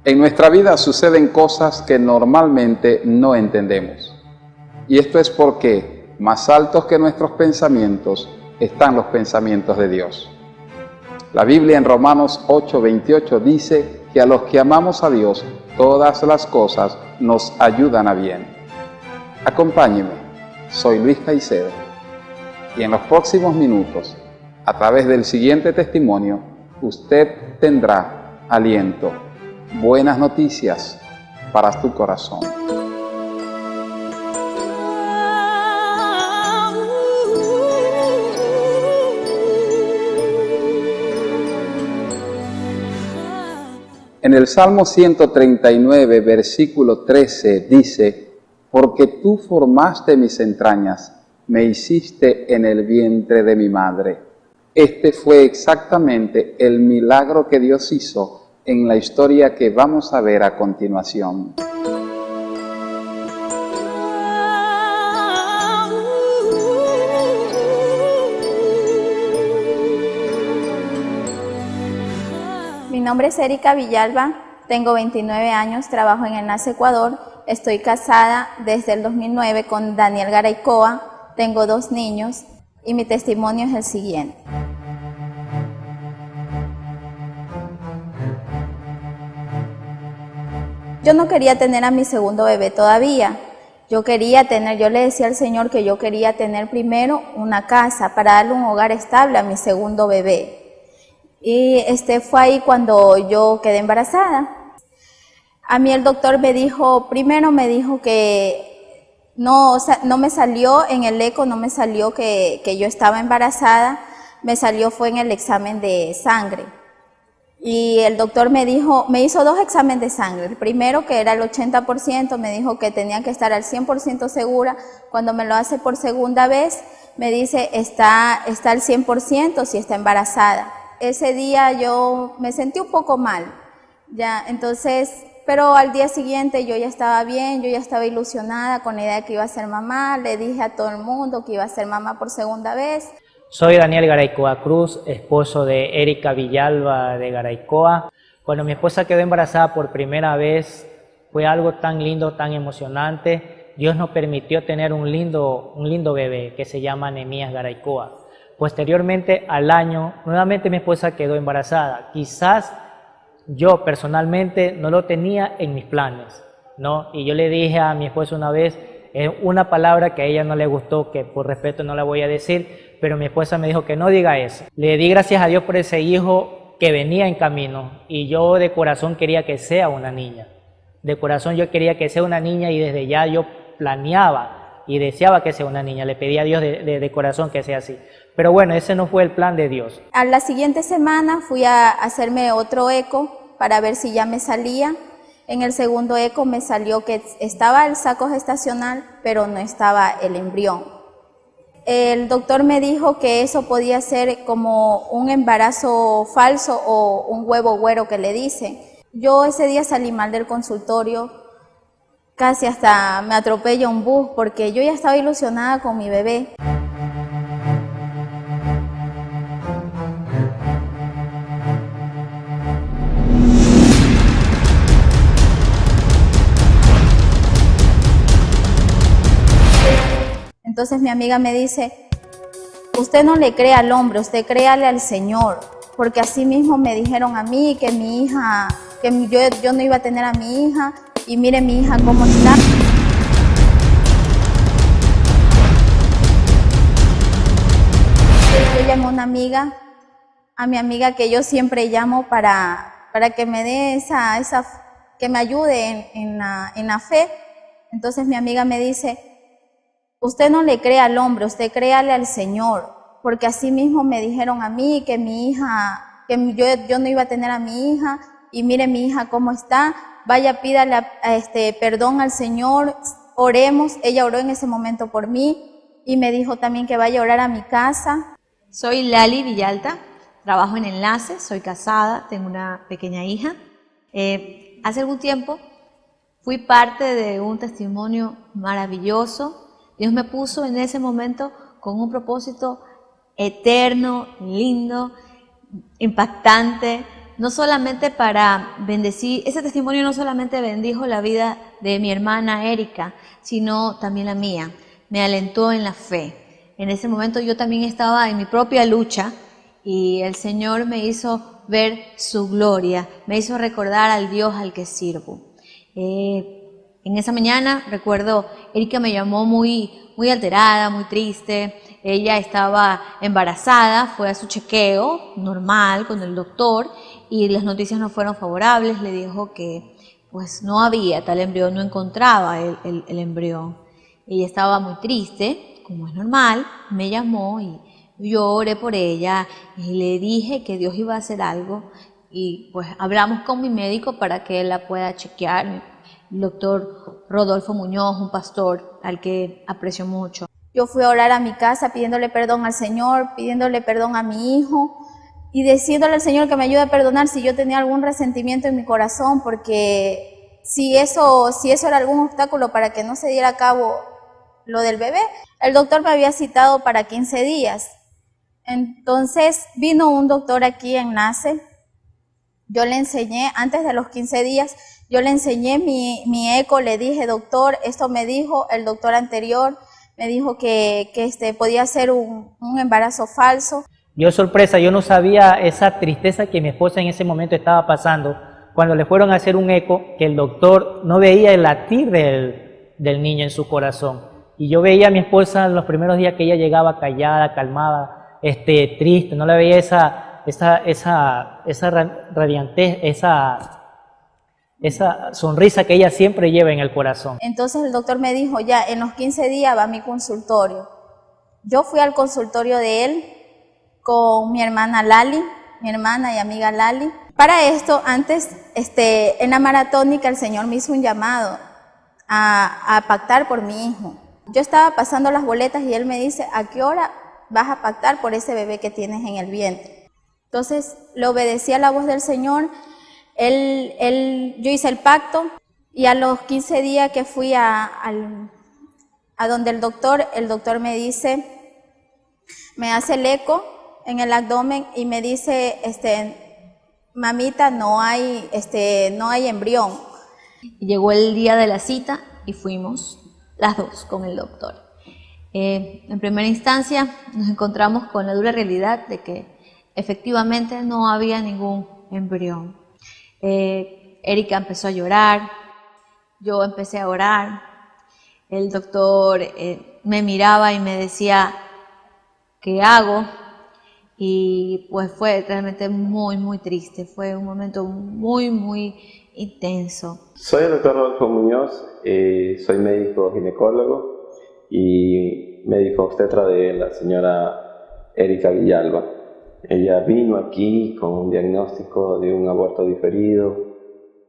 En nuestra vida suceden cosas que normalmente no entendemos. Y esto es porque más altos que nuestros pensamientos están los pensamientos de Dios. La Biblia en Romanos 8:28 dice que a los que amamos a Dios, todas las cosas nos ayudan a bien. Acompáñeme, soy Luis Caicedo, y en los próximos minutos, a través del siguiente testimonio, usted tendrá aliento, buenas noticias para tu corazón. En el Salmo 139, versículo 13, dice: porque tú formaste mis entrañas, me hiciste en el vientre de mi madre. Este fue exactamente el milagro que Dios hizo en la historia que vamos a ver a continuación. Mi nombre es Erika Villalba, tengo 29 años, trabajo en el NACE Ecuador, estoy casada desde el 2009 con Daniel Garaycoa, tengo 2 niños y mi testimonio es el siguiente. Yo no quería tener a mi segundo bebé todavía. Yo le decía al Señor que yo quería tener primero una casa para darle un hogar estable a mi segundo bebé. Y fue ahí cuando yo quedé embarazada. A mí el doctor primero me dijo que no me salió en el eco, no me salió que yo estaba embarazada, fue en el examen de sangre. Y el doctor me hizo 2 exámenes de sangre. El primero, que era el 80%, me dijo que tenía que estar al 100% segura. Cuando me lo hace por segunda vez, me dice, está al 100% si está embarazada. Ese día yo me sentí un poco mal, pero al día siguiente yo ya estaba bien, yo ya estaba ilusionada con la idea de que iba a ser mamá. Le dije a todo el mundo que iba a ser mamá por segunda vez. Soy Daniel Garaycoa Cruz, esposo de Erika Villalba de Garaycoa. Cuando mi esposa quedó embarazada por primera vez, fue algo tan lindo, tan emocionante. Dios nos permitió tener un lindo bebé que se llama Nehemías Garaycoa. Posteriormente al año, nuevamente mi esposa quedó embarazada. Quizás yo personalmente no lo tenía en mis planes, ¿no? Y yo le dije a mi esposa una vez una palabra que a ella no le gustó, que por respeto no la voy a decir, pero mi esposa me dijo que no diga eso. Le di gracias a Dios por ese hijo que venía en camino, y yo de corazón quería que sea una niña. De corazón yo quería que sea una niña, y desde ya yo planeaba y deseaba que sea una niña. Le pedí a Dios de corazón que sea así. Pero bueno, ese no fue el plan de Dios. A la siguiente semana fui a hacerme otro eco para ver si ya me salía. En el segundo eco me salió que estaba el saco gestacional, pero no estaba el embrión. El doctor me dijo que eso podía ser como un embarazo falso o un huevo güero que le dicen. Yo ese día salí mal del consultorio, casi hasta me atropella un bus porque yo ya estaba ilusionada con mi bebé. Entonces mi amiga me dice, usted no le cree al hombre, usted créale al Señor, porque así mismo me dijeron a mí que mi hija, yo no iba a tener a mi hija, y mire mi hija cómo está. Yo llamé a mi amiga que yo siempre llamo para que me dé que me ayude en la fe. Entonces mi amiga me dice, usted no le cree al hombre, usted créale al Señor, porque así mismo me dijeron a mí que mi hija, yo no iba a tener a mi hija, y mire mi hija cómo está, vaya pídale perdón al Señor, oremos. Ella oró en ese momento por mí y me dijo también que vaya a orar a mi casa. Soy Lali Villalta, trabajo en Enlace, soy casada, tengo una pequeña hija. Hace algún tiempo fui parte de un testimonio maravilloso. Dios me puso en ese momento con un propósito eterno, lindo, impactante, no solamente para bendecir, ese testimonio no solamente bendijo la vida de mi hermana Erika, sino también la mía. Me alentó en la fe. En ese momento yo también estaba en mi propia lucha y el Señor me hizo ver su gloria, me hizo recordar al Dios al que sirvo. En esa mañana, recuerdo, Erika me llamó muy alterada, muy triste. Ella estaba embarazada, fue a su chequeo normal con el doctor y las noticias no fueron favorables. Le dijo que pues no había tal embrión, no encontraba el embrión. Ella estaba muy triste, como es normal, me llamó y yo oré por ella y le dije que Dios iba a hacer algo y pues hablamos con mi médico para que él la pueda chequear. El doctor Rodolfo Muñoz, un pastor al que aprecio mucho. Yo fui a orar a mi casa pidiéndole perdón al Señor, pidiéndole perdón a mi hijo y diciéndole al Señor que me ayude a perdonar si yo tenía algún resentimiento en mi corazón, porque si eso era algún obstáculo para que no se diera a cabo lo del bebé. El doctor me había citado para 15 días. Entonces vino un doctor aquí en NACE. Yo le enseñé, antes de los 15 días, yo le enseñé mi eco, le dije, doctor, esto me dijo el doctor anterior, me dijo que podía ser un embarazo falso. Yo, sorpresa, yo no sabía esa tristeza que mi esposa en ese momento estaba pasando cuando le fueron a hacer un eco, que el doctor no veía el latir del niño en su corazón. Y yo veía a mi esposa en los primeros días que ella llegaba callada, calmada, triste, no le veía esa radiantez, esa sonrisa que ella siempre lleva en el corazón. Entonces el doctor me dijo, ya en los 15 días va a mi consultorio. Yo fui al consultorio de él con mi hermana Lali, mi hermana y amiga Lali. Para esto, antes, en la maratónica el Señor me hizo un llamado a pactar por mi hijo. Yo estaba pasando las boletas y él me dice, ¿a qué hora vas a pactar por ese bebé que tienes en el vientre? Entonces le obedecí a la voz del Señor. Yo hice el pacto y a los 15 días que fui a donde el doctor me dice, me hace el eco en el abdomen y me dice, mamita, no hay embrión. Llegó el día de la cita y fuimos las dos con el doctor. En primera instancia nos encontramos con la dura realidad de que efectivamente no había ningún embrión. Erika empezó a llorar, yo empecé a orar, el doctor me miraba y me decía, ¿qué hago? Y pues fue realmente muy triste, fue un momento muy intenso. Soy el doctor Rodolfo Muñoz, soy médico ginecólogo y médico obstetra de la señora Erika Villalba. Ella vino aquí con un diagnóstico de un aborto diferido.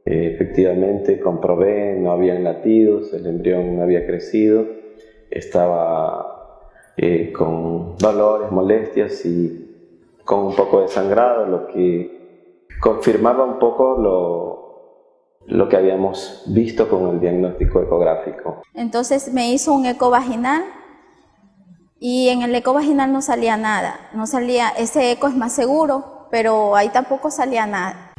Efectivamente comprobé, no habían latidos, el embrión había crecido, estaba con dolores, molestias y con un poco de sangrado, lo que confirmaba un poco lo que habíamos visto con el diagnóstico ecográfico. Entonces me hizo un eco vaginal y en el eco vaginal no salía nada, ese eco es más seguro, pero ahí tampoco salía nada.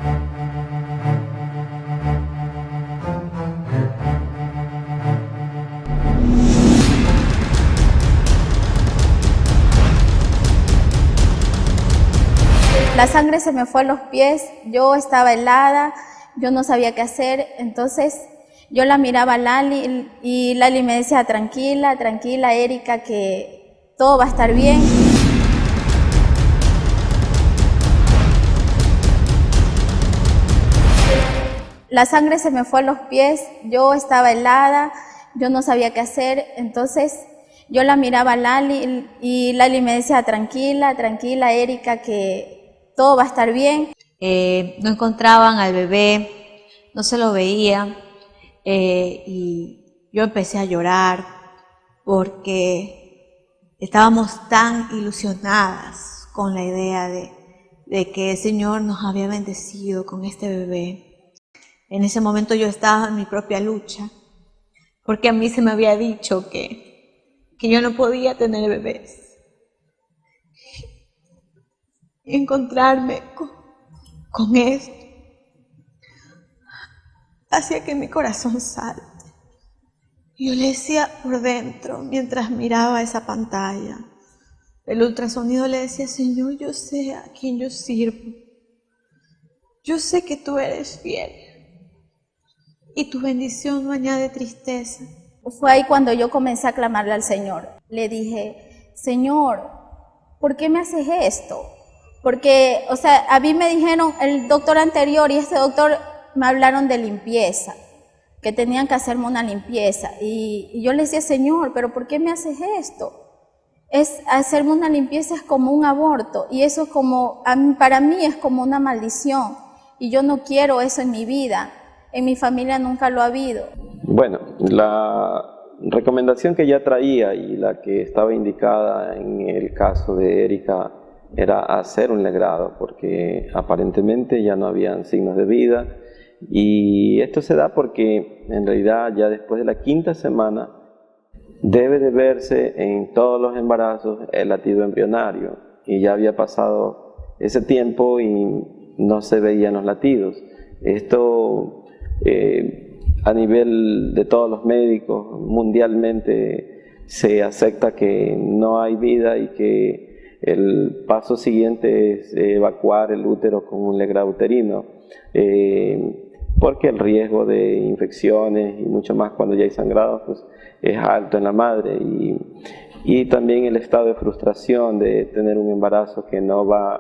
La sangre se me fue a los pies, yo estaba helada, yo no sabía qué hacer, entonces yo la miraba a Lali y Lali me decía, tranquila, Erika, que todo va a estar bien. La sangre se me fue a los pies, yo estaba helada, yo no sabía qué hacer, entonces yo la miraba a Lali y Lali me decía, tranquila, Erika, que todo va a estar bien. No encontraban al bebé, no se lo veía y yo empecé a llorar porque estábamos tan ilusionadas con la idea de que el Señor nos había bendecido con este bebé. En ese momento yo estaba en mi propia lucha porque a mí se me había dicho que yo no podía tener bebés. Encontrarme con esto hacía que mi corazón salte. Yo le decía por dentro, mientras miraba esa pantalla, el ultrasonido, le decía: Señor, yo sé a quién yo sirvo. Yo sé que tú eres fiel y tu bendición no añade tristeza. Fue ahí cuando yo comencé a clamarle al Señor. Le dije: Señor, ¿por qué me haces esto? Porque, a mí me dijeron, el doctor anterior y este doctor me hablaron de limpieza, que tenían que hacerme una limpieza. Y yo le decía: Señor, ¿pero por qué me haces esto? Hacerme una limpieza es como un aborto, y eso es para mí es como una maldición, y yo no quiero eso en mi vida. En mi familia nunca lo ha habido. Bueno, la recomendación que ya traía y la que estaba indicada en el caso de Erika era hacer un legrado, porque aparentemente ya no habían signos de vida, y esto se da porque en realidad ya después de la 5ª semana debe de verse en todos los embarazos el latido embrionario, y ya había pasado ese tiempo y no se veían los latidos. Esto a nivel de todos los médicos mundialmente se acepta que no hay vida y que el paso siguiente es evacuar el útero con un legrado uterino, porque el riesgo de infecciones y mucho más cuando ya hay sangrado pues es alto en la madre, y también el estado de frustración de tener un embarazo que no va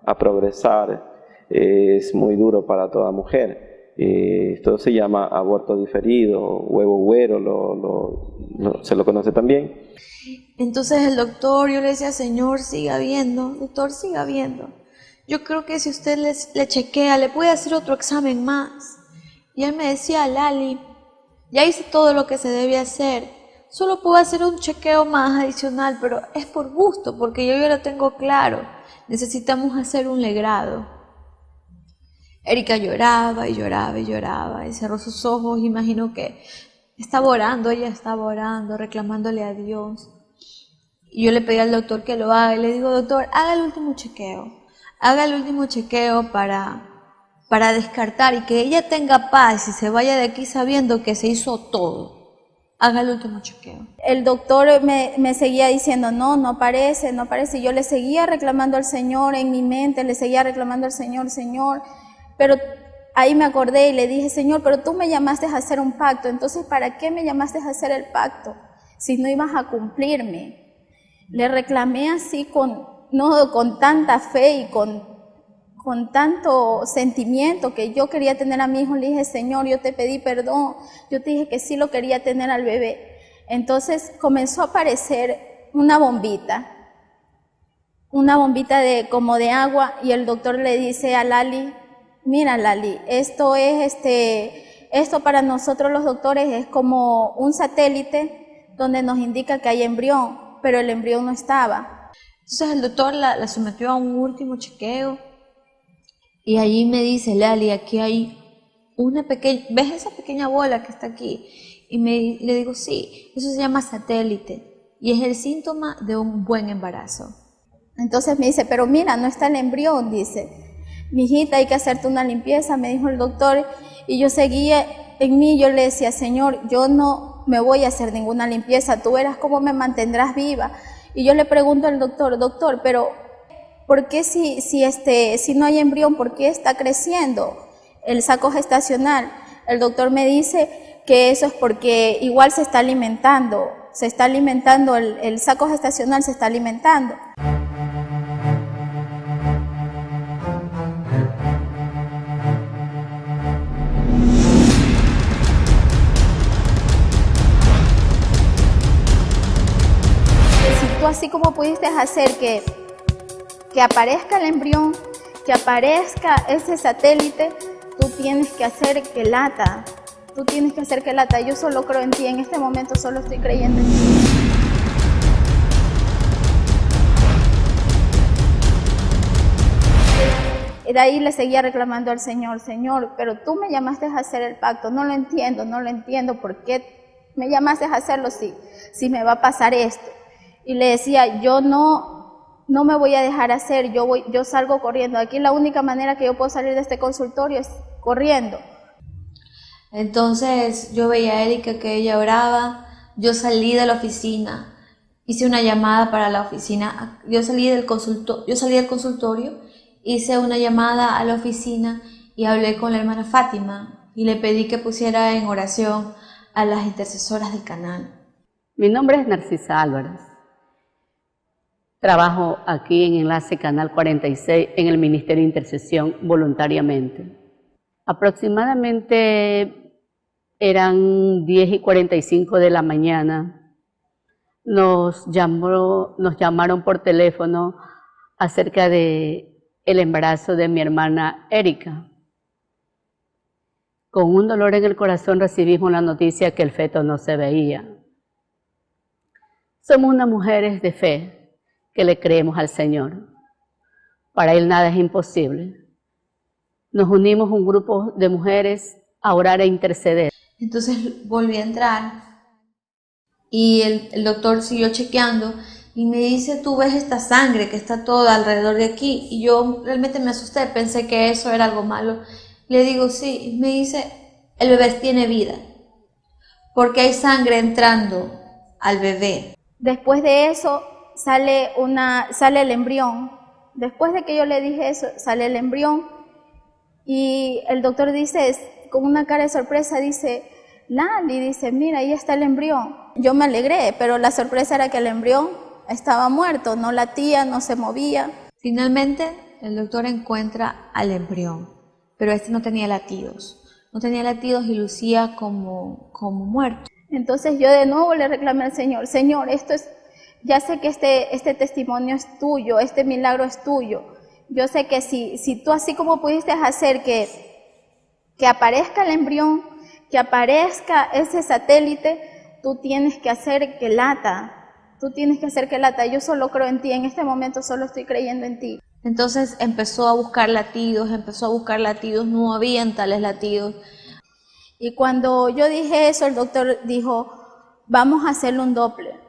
a progresar es muy duro para toda mujer. Esto se llama aborto diferido, huevo güero, se lo conoce también. Entonces el doctor, yo le decía: Señor, siga viendo, doctor, siga viendo. Yo creo que si usted le chequea, le puede hacer otro examen más. Y él me decía: Lali, ya hice todo lo que se debe hacer, solo puedo hacer un chequeo más adicional, pero es por gusto, porque yo ya lo tengo claro, necesitamos hacer un legrado. Erika lloraba y lloraba y lloraba, y cerró sus ojos. Imagino que ella estaba orando, reclamándole a Dios. Y yo le pedí al doctor que lo haga, y le digo: doctor, haga el último chequeo para descartar, y que ella tenga paz y se vaya de aquí sabiendo que se hizo todo. Haga el último chequeo. El doctor me seguía diciendo: no aparece. Yo le seguía reclamando al Señor en mi mente, le seguía reclamando al Señor: Señor. Pero ahí me acordé y le dije: Señor, pero tú me llamaste a hacer un pacto, entonces ¿para qué me llamaste a hacer el pacto si no ibas a cumplirme? Le reclamé así con tanta fe y con tanto sentimiento que yo quería tener a mi hijo. Le dije: Señor, yo te pedí perdón, yo te dije que sí lo quería tener al bebé. Entonces comenzó a aparecer una bombita como de agua, y el doctor le dice a Lali: mira, Lali, esto para nosotros los doctores es como un satélite donde nos indica que hay embrión, pero el embrión no estaba. Entonces el doctor la sometió a un último chequeo, y allí me dice: Lali, aquí hay ¿ves esa pequeña bola que está aquí? Y le digo: sí, eso se llama satélite, y es el síntoma de un buen embarazo. Entonces me dice: pero mira, no está el embrión, dice. Mijita, hay que hacerte una limpieza, me dijo el doctor, y yo seguía en mí. Yo le decía: Señor, yo no me voy a hacer ninguna limpieza, tú verás cómo me mantendrás viva. Y yo le pregunto al doctor: doctor, pero ¿por qué si no hay embrión, por qué está creciendo el saco gestacional? El doctor me dice que eso es porque igual se está alimentando, el saco gestacional se está alimentando. Así como pudiste hacer que aparezca el embrión, que aparezca ese satélite, tú tienes que hacer que lata. Yo solo creo en ti, en este momento solo estoy creyendo en ti. Y de ahí le seguía reclamando al Señor: Señor, pero tú me llamaste a hacer el pacto, no lo entiendo, ¿por qué me llamaste a hacerlo si me va a pasar esto? Y le decía: yo no no me voy a dejar hacer, yo salgo corriendo. Aquí la única manera que yo puedo salir de este consultorio es corriendo. Entonces yo veía a Erika que ella oraba, yo salí de la oficina, hice una llamada para la oficina, yo salí del consultorio, hice una llamada a la oficina y hablé con la hermana Fátima y le pedí que pusiera en oración a las intercesoras del canal. Mi nombre es Narcisa Álvarez. Trabajo aquí en Enlace Canal 46 en el Ministerio de Intercesión voluntariamente. Aproximadamente eran 10:45 de la mañana. Nos llamaron por teléfono acerca de el embarazo de mi hermana Erika. Con un dolor en el corazón recibimos la noticia que el feto no se veía. Somos unas mujeres de fe que le creemos al Señor. Para Él nada es imposible. Nos unimos un grupo de mujeres a orar e interceder. Entonces volví a entrar y el doctor siguió chequeando y me dice, tú ves esta sangre que está toda alrededor de aquí, y yo realmente me asusté, pensé que eso era algo malo. Le digo, sí, y me dice, el bebé tiene vida, porque hay sangre entrando al bebé. Después de eso sale el embrión. Después de que yo le dije eso, sale el embrión y el doctor dice, con una cara de sorpresa, dice, Lali, dice, mira, ahí está el embrión. Yo me alegré, pero la sorpresa era que el embrión estaba muerto, no latía, no se movía. Finalmente, el doctor encuentra al embrión, pero este no tenía latidos. No tenía latidos y lucía como muerto. Entonces yo de nuevo le reclamé al Señor, Señor, ya sé que este testimonio es tuyo, este milagro es tuyo. Yo sé que si tú así como pudiste hacer que aparezca el embrión, que aparezca ese satélite, tú tienes que hacer que lata. Tú tienes que hacer que lata. Yo solo creo en ti, en este momento solo estoy creyendo en ti. Entonces empezó a buscar latidos, no habían tales latidos. Y cuando yo dije eso, el doctor dijo, vamos a hacerle un Doppler.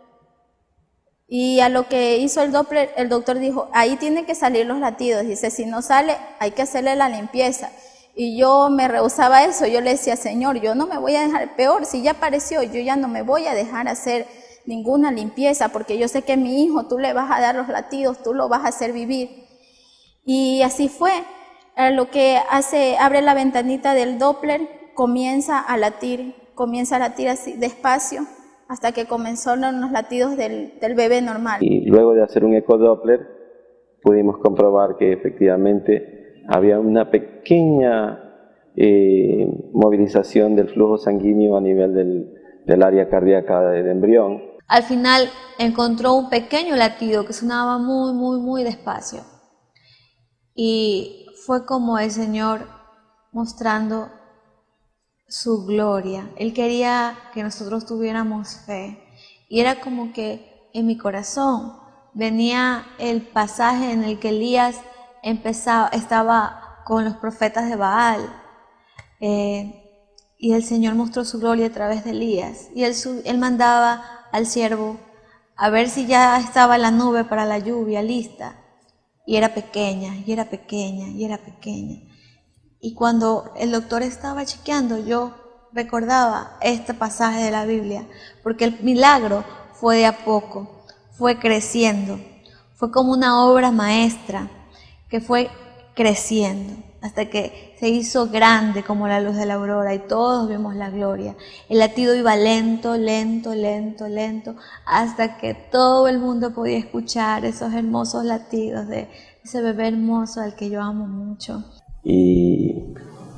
Y a lo que hizo el Doppler, el doctor dijo, ahí tienen que salir los latidos. Dice, si no sale, hay que hacerle la limpieza. Y yo me rehusaba eso. Yo le decía, Señor, yo no me voy a dejar, peor, si ya apareció, yo ya no me voy a dejar hacer ninguna limpieza, porque yo sé que mi hijo, tú le vas a dar los latidos, tú lo vas a hacer vivir. Y así fue. Lo que abre la ventanita del Doppler, comienza a latir así despacio, hasta que comenzaron los latidos del bebé normal. Y luego de hacer un ecodoppler, pudimos comprobar que efectivamente había una pequeña movilización del flujo sanguíneo a nivel del área cardíaca del embrión. Al final encontró un pequeño latido que sonaba muy, muy, muy despacio. Y fue como el Señor mostrando su gloria. Él quería que nosotros tuviéramos fe. Y era como que en mi corazón venía el pasaje en el que Elías estaba con los profetas de Baal. Y el Señor mostró su gloria a través de Elías. Y él mandaba al siervo a ver si ya estaba la nube para la lluvia lista. Y era pequeña, y era pequeña, y era pequeña. Y cuando el doctor estaba chequeando, yo recordaba este pasaje de la Biblia, porque el milagro fue de a poco, fue creciendo, fue como una obra maestra que fue creciendo hasta que se hizo grande como la luz de la aurora y todos vimos la gloria. El latido iba lento, lento, lento, lento, hasta que todo el mundo podía escuchar esos hermosos latidos de ese bebé hermoso al que yo amo mucho. Y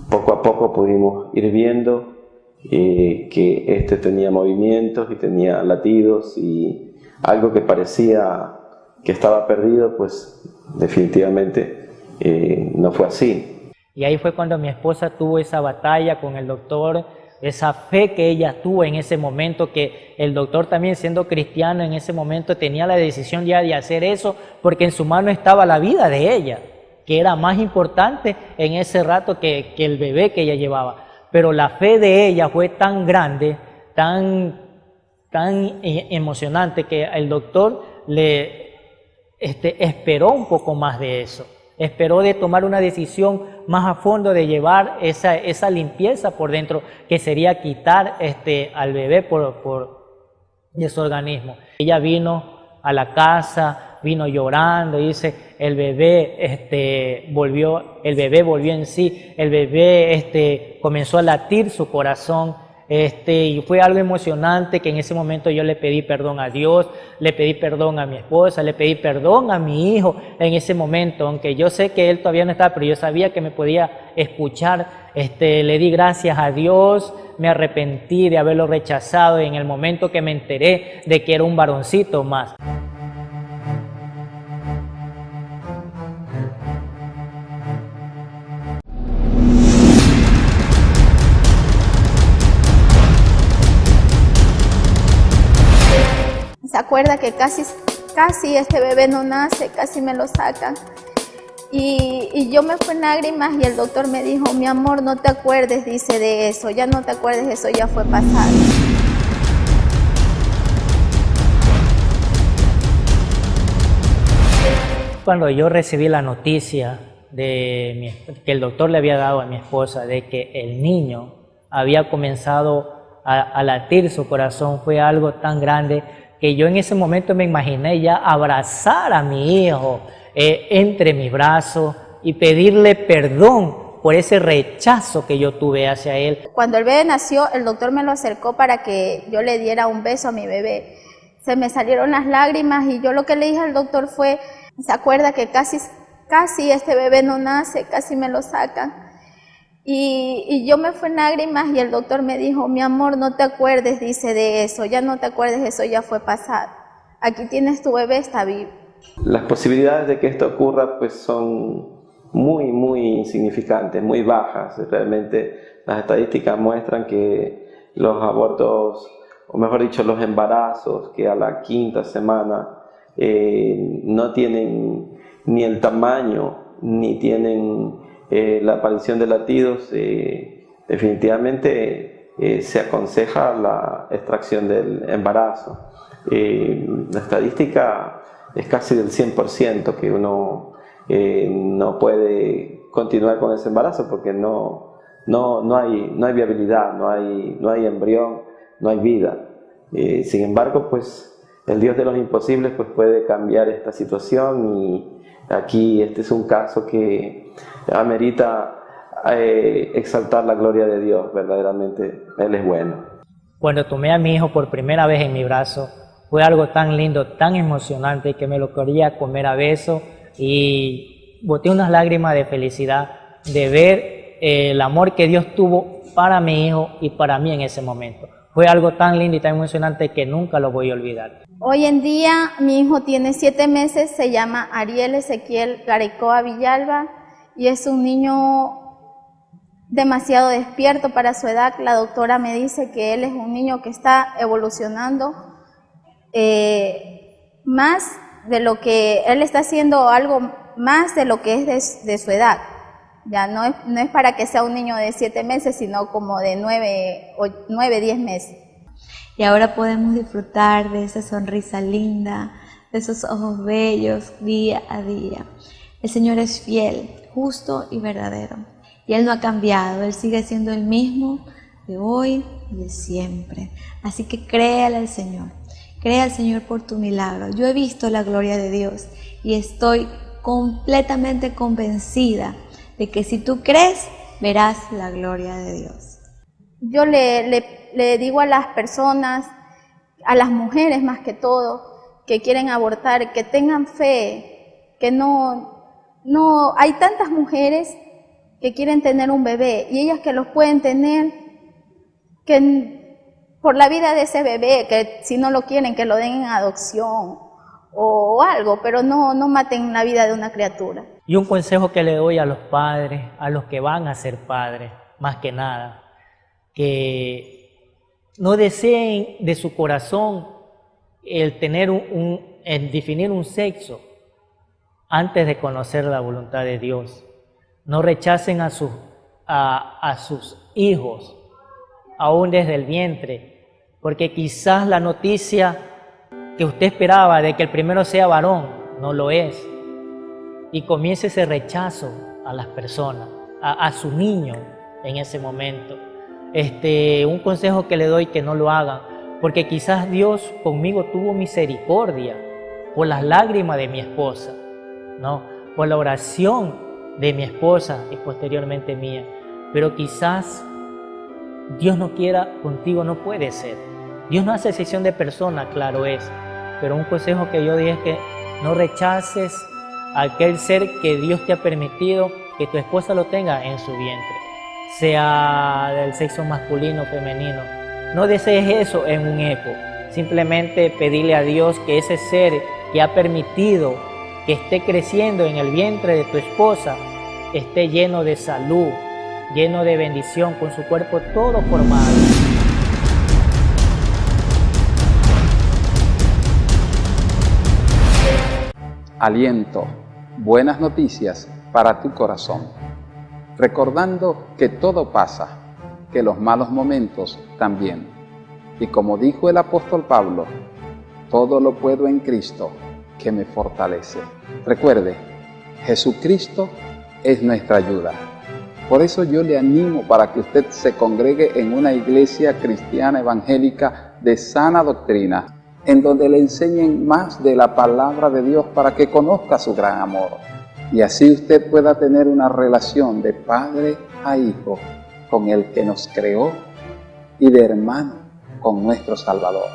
poco a poco pudimos ir viendo que este tenía movimientos y tenía latidos, y algo que parecía que estaba perdido, pues definitivamente no fue así. Y ahí fue cuando mi esposa tuvo esa batalla con el doctor, esa fe que ella tuvo en ese momento, que el doctor también siendo cristiano en ese momento tenía la decisión ya de hacer eso, porque en su mano estaba la vida de ella, que era más importante en ese rato que el bebé que ella llevaba. Pero la fe de ella fue tan grande, tan emocionante, que el doctor le esperó un poco más de eso. Esperó de tomar una decisión más a fondo de llevar esa limpieza por dentro, que sería quitar al bebé de su organismo. Ella vino a la casa, vino llorando, y dice, el bebé volvió en sí, el bebé comenzó a latir su corazón. Y fue algo emocionante, que en ese momento yo le pedí perdón a Dios, le pedí perdón a mi esposa, le pedí perdón a mi hijo en ese momento, aunque yo sé que él todavía no estaba, pero yo sabía que me podía escuchar. Le di gracias a Dios, me arrepentí de haberlo rechazado en el momento que me enteré de que era un varoncito más. ¿Se acuerda que casi este bebé no nace, casi me lo sacan? Y yo me fui en lágrimas y el doctor me dijo, mi amor, no te acuerdes, dice, de eso, ya no te acuerdes, eso ya fue pasado. Cuando yo recibí la noticia que el doctor le había dado a mi esposa de que el niño había comenzado a latir su corazón, fue algo tan grande que yo en ese momento me imaginé ya abrazar a mi hijo entre mis brazos y pedirle perdón por ese rechazo que yo tuve hacia él. Cuando el bebé nació, el doctor me lo acercó para que yo le diera un beso a mi bebé. Se me salieron las lágrimas y yo lo que le dije al doctor fue, ¿se acuerda que casi este bebé no nace, casi me lo sacan? Y yo me fui en lágrimas y el doctor me dijo, mi amor, no te acuerdes, dice, de eso, ya no te acuerdes, eso ya fue pasado. Aquí tienes tu bebé, está vivo. Las posibilidades de que esto ocurra pues son muy, muy insignificantes, muy bajas. Realmente las estadísticas muestran que los abortos, o mejor dicho, los embarazos que a la 5ª semana no tienen ni el tamaño, ni tienen la aparición de latidos, definitivamente se aconseja la extracción del embarazo. La estadística es casi del 100% que uno no puede continuar con ese embarazo porque no hay viabilidad, no hay embrión, no hay vida. Sin embargo, pues el Dios de los imposibles pues puede cambiar esta situación, y aquí este es un caso que amerita exaltar la gloria de Dios. Verdaderamente Él es bueno. Cuando tomé a mi hijo por primera vez en mi brazo, fue algo tan lindo, tan emocionante, que me lo quería comer a besos, y boté unas lágrimas de felicidad de ver el amor que Dios tuvo para mi hijo y para mí en ese momento. Fue algo tan lindo y tan emocionante que nunca lo voy a olvidar. Hoy en día mi hijo tiene 7 meses, se llama Ariel Ezequiel Garaycoa Villalba y es un niño demasiado despierto para su edad. La doctora me dice que él es un niño que está evolucionando más de lo que él está haciendo, algo más de lo que es de su edad. Ya no es para que sea un niño de 7 meses, sino como de 9, 10 meses. Y ahora podemos disfrutar de esa sonrisa linda, de esos ojos bellos día a día. El Señor es fiel, justo y verdadero. Y Él no ha cambiado, Él sigue siendo el mismo de hoy y de siempre. Así que créale al Señor, cree al Señor por tu milagro. Yo he visto la gloria de Dios y estoy completamente convencida de que si tú crees, verás la gloria de Dios. Yo le digo a las personas, a las mujeres más que todo, que quieren abortar, que tengan fe, que no hay tantas mujeres que quieren tener un bebé y ellas que los pueden tener, que por la vida de ese bebé, que si no lo quieren, que lo den en adopción o algo, pero no maten la vida de una criatura. Y un consejo que le doy a los padres, a los que van a ser padres, más que nada, que no deseen de su corazón el tener el definir un sexo antes de conocer la voluntad de Dios. No rechacen a sus hijos, aún desde el vientre, porque quizás la noticia que usted esperaba de que el primero sea varón, no lo es. Y comienza ese rechazo a las personas, a su niño en ese momento. Un consejo que le doy, que no lo hagan, porque quizás Dios conmigo tuvo misericordia por las lágrimas de mi esposa, ¿no? Por la oración de mi esposa y posteriormente mía. Pero quizás Dios no quiera contigo, no puede ser. Dios no hace excepción de persona, claro es. Pero un consejo que yo di es que no rechaces a aquel ser que Dios te ha permitido que tu esposa lo tenga en su vientre, sea del sexo masculino o femenino. No desees eso en un eco. Simplemente pedirle a Dios que ese ser que ha permitido que esté creciendo en el vientre de tu esposa esté lleno de salud, lleno de bendición, con su cuerpo todo formado. Aliento, buenas noticias para tu corazón. Recordando que todo pasa, que los malos momentos también. Y como dijo el apóstol Pablo, todo lo puedo en Cristo que me fortalece. Recuerde, Jesucristo es nuestra ayuda. Por eso yo le animo para que usted se congregue en una iglesia cristiana evangélica de sana doctrina, en donde le enseñen más de la palabra de Dios para que conozca su gran amor. Y así usted pueda tener una relación de padre a hijo con el que nos creó y de hermano con nuestro Salvador.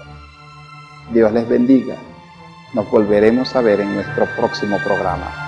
Dios les bendiga. Nos volveremos a ver en nuestro próximo programa.